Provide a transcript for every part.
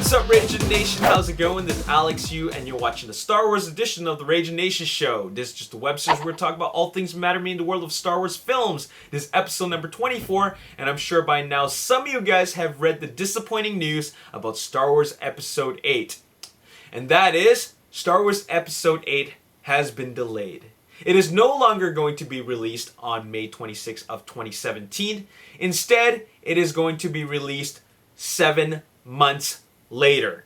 What's up, Ragin Nation? How's it going? This is Alex Yu, and you're watching the Star Wars edition of the Ragin Nation Show. This is just a web series where we talk about all things that matter to me in the world of Star Wars films. This is episode number 24, and I'm sure by now some of you guys have read the disappointing news about Star Wars Episode 8. And that is, Star Wars Episode 8 has been delayed. It is no longer going to be released on May 26th of 2017. Instead, it is going to be released 7 months later,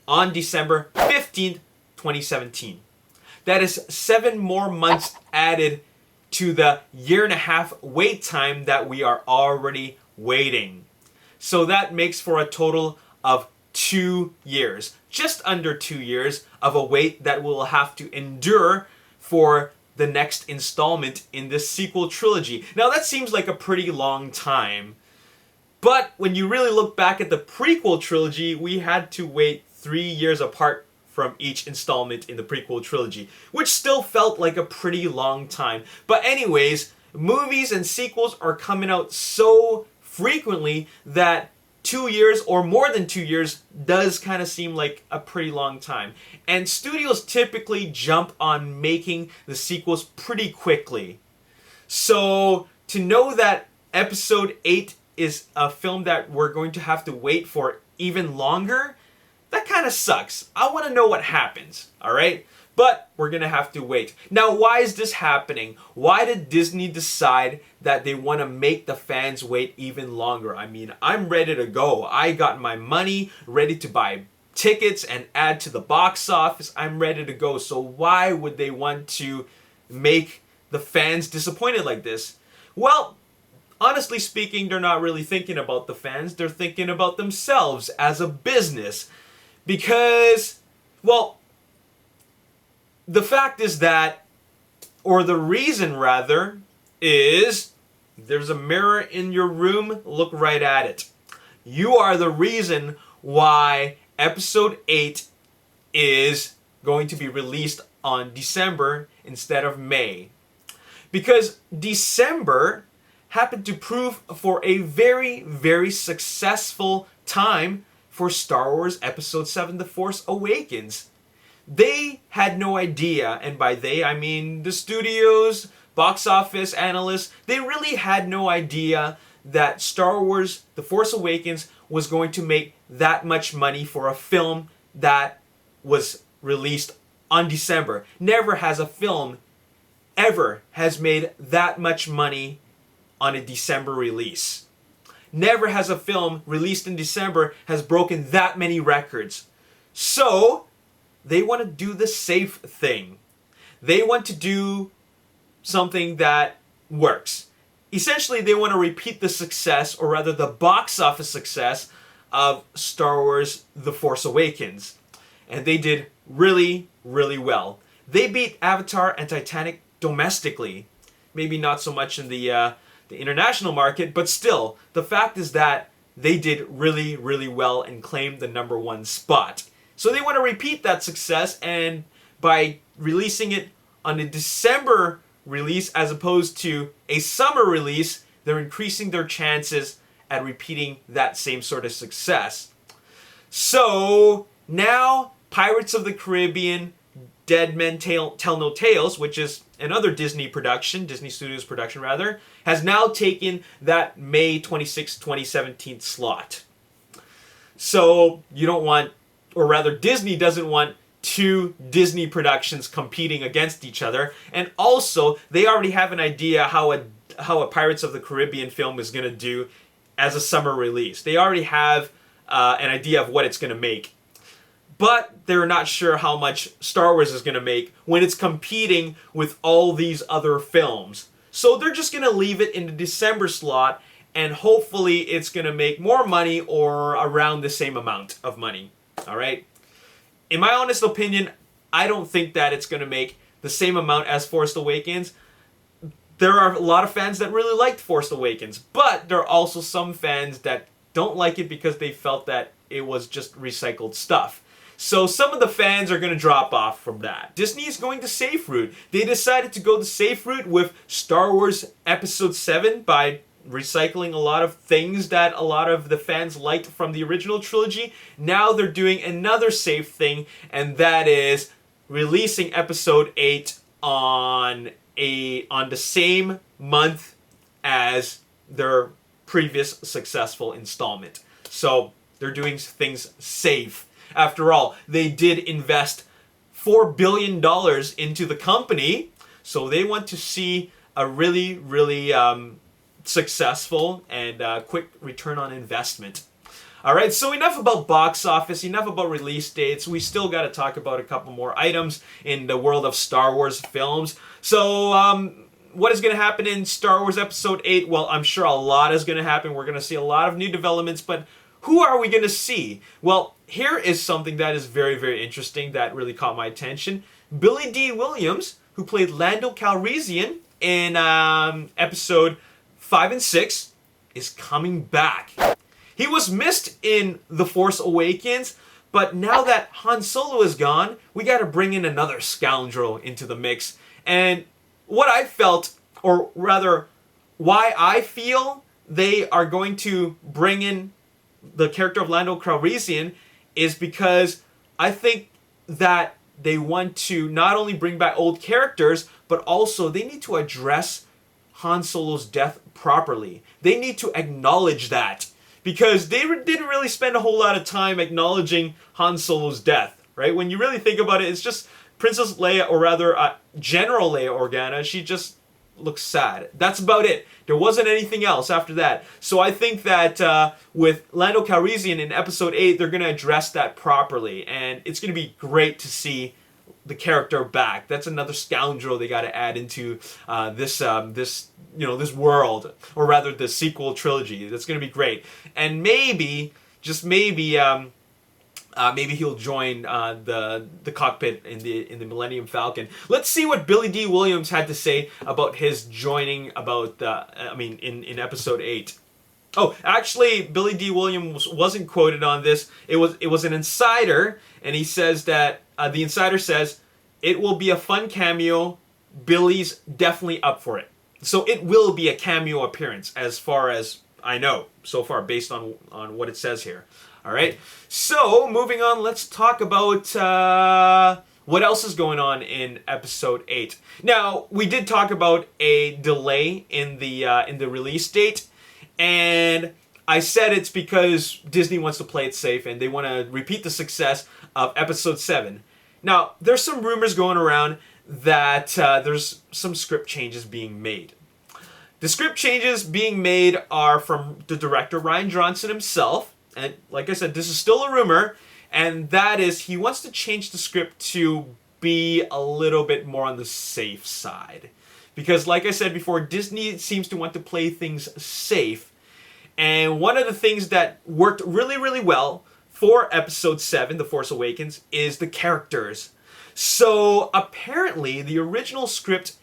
on December 15th, 2017. That is 7 more months added to the year-and-a-half wait time that we are already waiting. So that makes for a total of 2 years, just under 2 years of a wait that we'll have to endure for the next installment in this sequel trilogy. Now that seems like a pretty long time, but when you really look back at the prequel trilogy, we had to wait 3 years apart from each installment in the prequel trilogy, which still felt like a pretty long time. But anyways, movies and sequels are coming out so frequently that 2 years or more than 2 years does kind of seem like a pretty long time. And studios typically jump on making the sequels pretty quickly. So to know that Episode 8 is a film that we're going to have to wait for even longer, that kind of sucks. I want to know what happens, alright? But we're going to have to wait. Now, why is this happening? Why did Disney decide that they want to make the fans wait even longer? I mean, I'm ready to go. I got my money, ready to buy tickets and add to the box office. I'm ready to go. So why would they want to make the fans disappointed like this? Well, honestly speaking, they're not really thinking about the fans. They're thinking about themselves as a business. Because, well, the fact is that, or the reason rather, is there's a mirror in your room, look right at it. You are the reason why Episode 8 is going to be released on December instead of May. Because December happened to prove for a very, very successful time for Star Wars Episode 7: The Force Awakens. They had no idea, and by they I mean the studios, box office analysts, they really had no idea that Star Wars The Force Awakens was going to make that much money for a film that was released on December. Never has a film ever has made that much money on a December release. Never has a film released in December has broken that many records. So, they want to do the safe thing. They want to do something that works. Essentially, they want to repeat the success, or rather the box office success, of Star Wars The Force Awakens. And they did really, really well. They beat Avatar and Titanic domestically. Maybe not so much in the international market, but still, the fact is that they did really, really well and claimed the #1 spot. So they want to repeat that success, and by releasing it on a December release as opposed to a summer release, they're increasing their chances at repeating that same sort of success. So now Pirates of the Caribbean, Dead Men Tell No Tales, which is another Disney production, Disney Studios production rather, has now taken that May 26, 2017 slot. So you don't want, or rather Disney doesn't want 2 Disney productions competing against each other. And also, they already have an idea how a Pirates of the Caribbean film is going to do as a summer release. They already have an idea of what it's going to make. But they're not sure how much Star Wars is going to make when it's competing with all these other films. So they're just going to leave it in the December slot, and hopefully it's going to make more money or around the same amount of money. Alright? In my honest opinion, I don't think that it's going to make the same amount as Force Awakens. There are a lot of fans that really liked Force Awakens, but there are also some fans that don't like it because they felt that it was just recycled stuff. So some of the fans are going to drop off from that. Disney is going the safe route. They decided to go the safe route with Star Wars Episode 7 by recycling a lot of things that a lot of the fans liked from the original trilogy. Now they're doing another safe thing, and that is releasing episode 8 on the same month as their previous successful installment. So they're doing things safe. After all, they did invest $4 billion into the company, so they want to see a really, really successful and quick return on investment. Alright, so enough about box office, enough about release dates. We still got to talk about a couple more items in the world of Star Wars films. So, what is going to happen in Star Wars Episode 8? Well, I'm sure a lot is going to happen. We're going to see a lot of new developments, but who are we going to see? Well, here is something that is very, very interesting that really caught my attention. Billy Dee Williams, who played Lando Calrissian in Episode 5 and 6, is coming back. He was missed in The Force Awakens, but now that Han Solo is gone, we got to bring in another scoundrel into the mix. And what I felt, or rather, why I feel they are going to bring in the character of Lando Calrissian is because I think that they want to not only bring back old characters, but also they need to address Han Solo's death properly. They need to acknowledge that. Because they didn't really spend a whole lot of time acknowledging Han Solo's death, right? When you really think about it, it's just Princess Leia, or rather General Leia Organa, she just looks sad. That's about it. There wasn't anything else after that. So I think that with Lando Calrissian in Episode 8, they're going to address that properly. And it's going to be great to see the character back. That's another scoundrel they got to add into this world, or rather the sequel trilogy. That's going to be great. And maybe, just maybe, maybe he'll join the cockpit in the Millennium Falcon. Let's see what Billy Dee Williams had to say about his joining in Episode 8. Oh, actually, Billy Dee Williams wasn't quoted on this. It was an insider, and he says that the insider says it will be a fun cameo. Billy's definitely up for it. So it will be a cameo appearance, as far as I know so far, based on what it says here. All right. So moving on, let's talk about what else is going on in Episode 8. Now, we did talk about a delay in the release date, and I said it's because Disney wants to play it safe and they want to repeat the success of Episode 7. Now, there's some rumors going around that there's some script changes being made. The script changes being made are from the director, Rian Johnson himself. And like I said, this is still a rumor. And that is, he wants to change the script to be a little bit more on the safe side. Because like I said before, Disney seems to want to play things safe. And one of the things that worked really, really well for Episode 7, The Force Awakens, is the characters. So apparently, the original script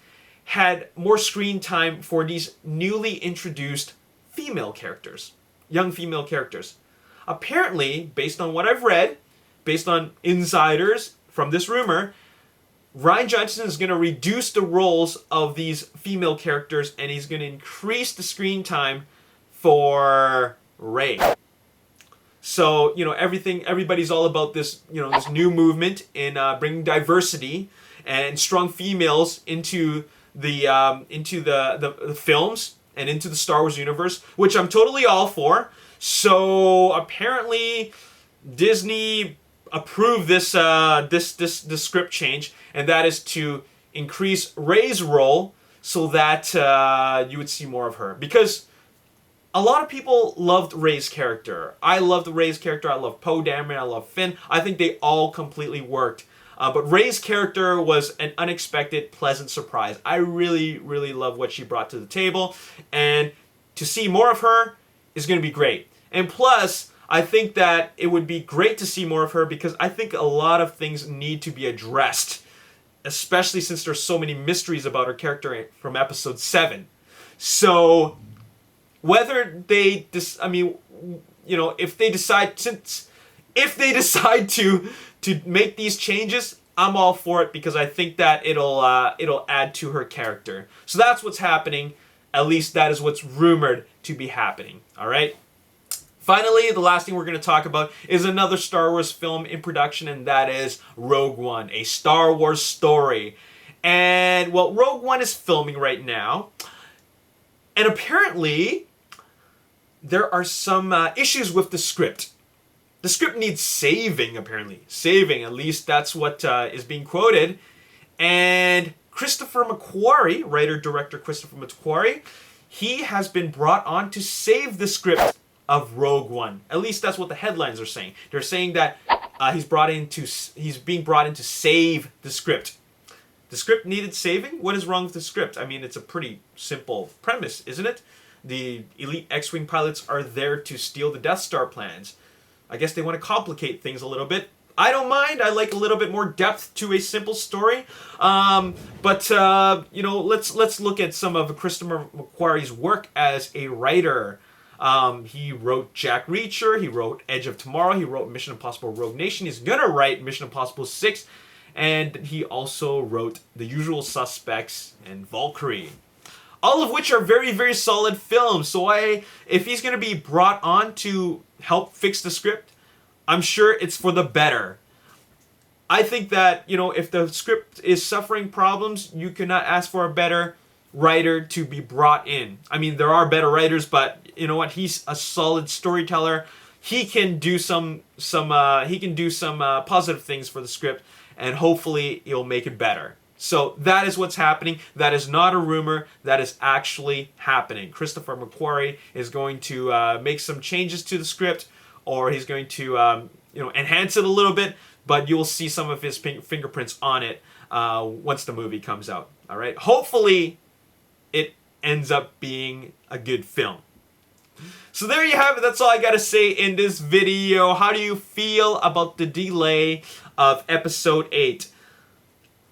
had more screen time for these newly introduced female characters, young female characters. Apparently, based on what I've read, based on insiders from this rumor, Rian Johnson is going to reduce the roles of these female characters, and he's going to increase the screen time for Rey. So, everybody's all about this, this new movement in bringing diversity and strong females into the films and into the Star Wars universe, which I'm totally all for. So apparently, Disney approved this script change, and that is to increase Rey's role so that you would see more of her. Because a lot of people loved Rey's character. I loved Rey's character. I love Poe Dameron. I love Finn. I think they all completely worked. But Rey's character was an unexpected, pleasant surprise. I really, really love what she brought to the table. And to see more of her is going to be great. And plus, I think that it would be great to see more of her because I think a lot of things need to be addressed. Especially since there's so many mysteries about her character from Episode 7. So whether they, if they decide to make these changes, I'm all for it because I think that it'll add to her character. So that's what's happening At least that is what's rumored to be happening. All right. Finally, the last thing we're going to talk about is another Star Wars film in production, and that is Rogue One, a Star Wars story. And, well, Rogue One is filming right now. And apparently, there are some issues with the script. The script needs saving, apparently. Saving, at least that's what is being quoted. And Christopher McQuarrie, writer-director Christopher McQuarrie, he has been brought on to save the script of Rogue One. At least that's what the headlines are saying. They're saying that he's being brought in to save the script. The script needed saving? What is wrong with the script? I mean, it's a pretty simple premise, isn't it? The elite X-Wing pilots are there to steal the Death Star plans. I guess they want to complicate things a little bit. I don't mind. I like a little bit more depth to a simple story. But you know, let's look at some of Christopher McQuarrie's work as a writer. He wrote Jack Reacher. He wrote Edge of Tomorrow. He wrote Mission Impossible Rogue Nation. He's gonna write Mission Impossible 6. And he also wrote The Usual Suspects and Valkyrie. All of which are very, very solid films. So if he's going to be brought on to help fix the script, I'm sure it's for the better. I think that, you know, if the script is suffering problems, you cannot ask for a better writer to be brought in. I mean, there are better writers, but you know what? He's a solid storyteller. He can do some positive things for the script, and hopefully he'll make it better. So that is what's happening. That is not a rumor. That is actually happening. Christopher McQuarrie is going to make some changes to the script, or he's going to enhance it a little bit, but you'll see some of his fingerprints on it once the movie comes out. All right. Hopefully it ends up being a good film. So there you have it. That's all I gotta say in this video. How do you feel about the delay of episode 8?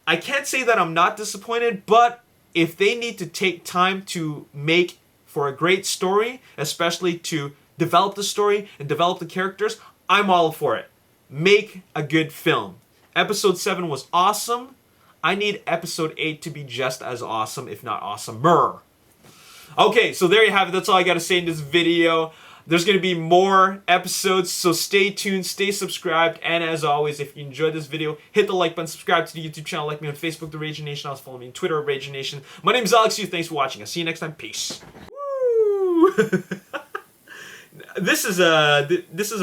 I can't say that I'm not disappointed, but if they need to take time to make for a great story, especially to develop the story and develop the characters, I'm all for it. Make a good film. Episode 7 was awesome. I need episode 8 to be just as awesome, if not awesomer. Okay, so there you have it. That's all I got to say in this video. There's going to be more episodes, so stay tuned, stay subscribed, and as always, if you enjoyed this video, hit the like button, subscribe to the YouTube channel, like me on Facebook, The Ragin Nation, also follow me on Twitter, Ragin Nation. My name is Alex Yu. Thanks for watching. I'll see you next time. Peace. Woo! This is a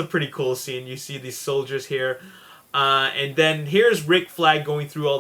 pretty cool scene. You see these soldiers here, and then here's Rick Flag going through all